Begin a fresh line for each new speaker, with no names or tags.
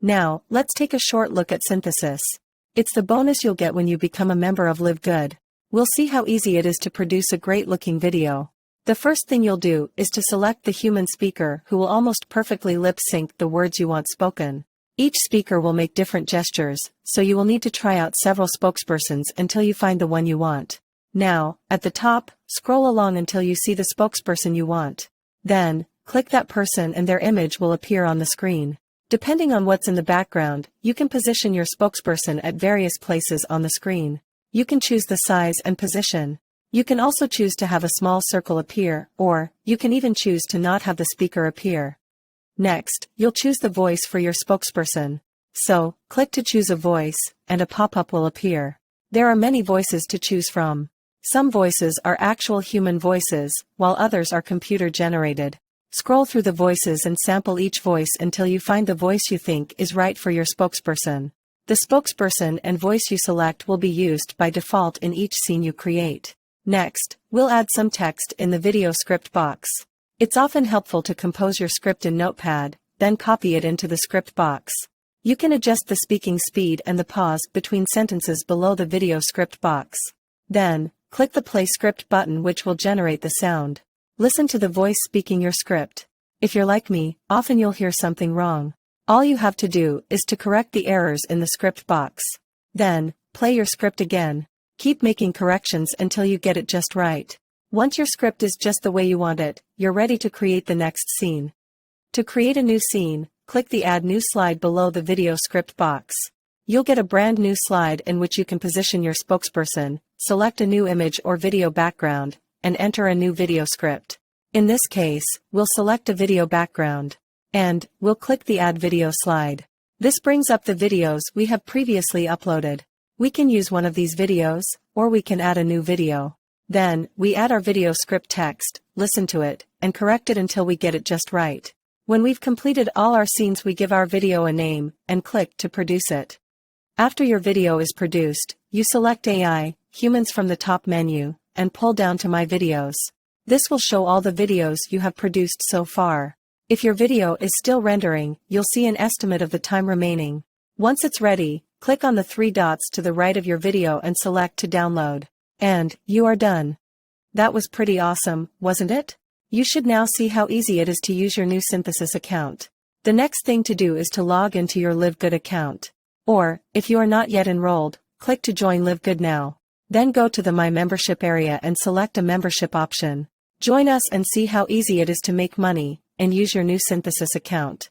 Now, let's take a short look at Synthesys. It's the bonus you'll get when you become a member of LiveGood. We'll see how easy it is to produce a great-looking video. The first thing you'll do is to select the human speaker who will almost perfectly lip-sync the words you want spoken. Each speaker will make different gestures, so you will need to try out several spokespersons until you find the one you want. Now, at the top, scroll along until you see the spokesperson you want. Then, click that person and their image will appear on the screen. Depending on what's in the background, you can position your spokesperson at various places on the screen. You can choose the size and position. You can also choose to have a small circle appear, or, you can even choose to not have the speaker appear. Next, you'll choose the voice for your spokesperson. So, click to choose a voice, and a pop-up will appear. There are many voices to choose from. Some voices are actual human voices, while others are computer-generated. Scroll through the voices and sample each voice until you find the voice you think is right for your spokesperson. The spokesperson and voice you select will be used by default in each scene you create. Next, we'll add some text in the video script box. It's often helpful to compose your script in Notepad, then copy it into the script box. You can adjust the speaking speed and the pause between sentences below the video script box. Then, click the play script button which will generate the sound. Listen to the voice speaking your script. If you're like me, often you'll hear something wrong. All you have to do is to correct the errors in the script box. Then, play your script again. Keep making corrections until you get it just right. Once your script is just the way you want it, you're ready to create the next scene. To create a new scene, click the Add New Slide below the video script box. You'll get a brand new slide in which you can position your spokesperson, select a new image or video background, and enter a new video script. In this case, we'll select a video background. And, we'll click the Add Video slide. This brings up the videos we have previously uploaded. We can use one of these videos, or we can add a new video. Then, we add our video script text, listen to it, and correct it until we get it just right. When we've completed all our scenes, we give our video a name, and click to produce it. After your video is produced, you select AI, Humans from the top menu, and pull down to My Videos. This will show all the videos you have produced so far. If your video is still rendering, you'll see an estimate of the time remaining. Once it's ready, click on the three dots to the right of your video and select to download. And, you are done. That was pretty awesome, wasn't it? You should now see how easy it is to use your new Synthesys account. The next thing to do is to log into your LiveGood account. Or, if you are not yet enrolled, click to join LiveGood now. Then go to the My Membership area and select a membership option. Join us and see how easy it is to make money and use your new Synthesys account.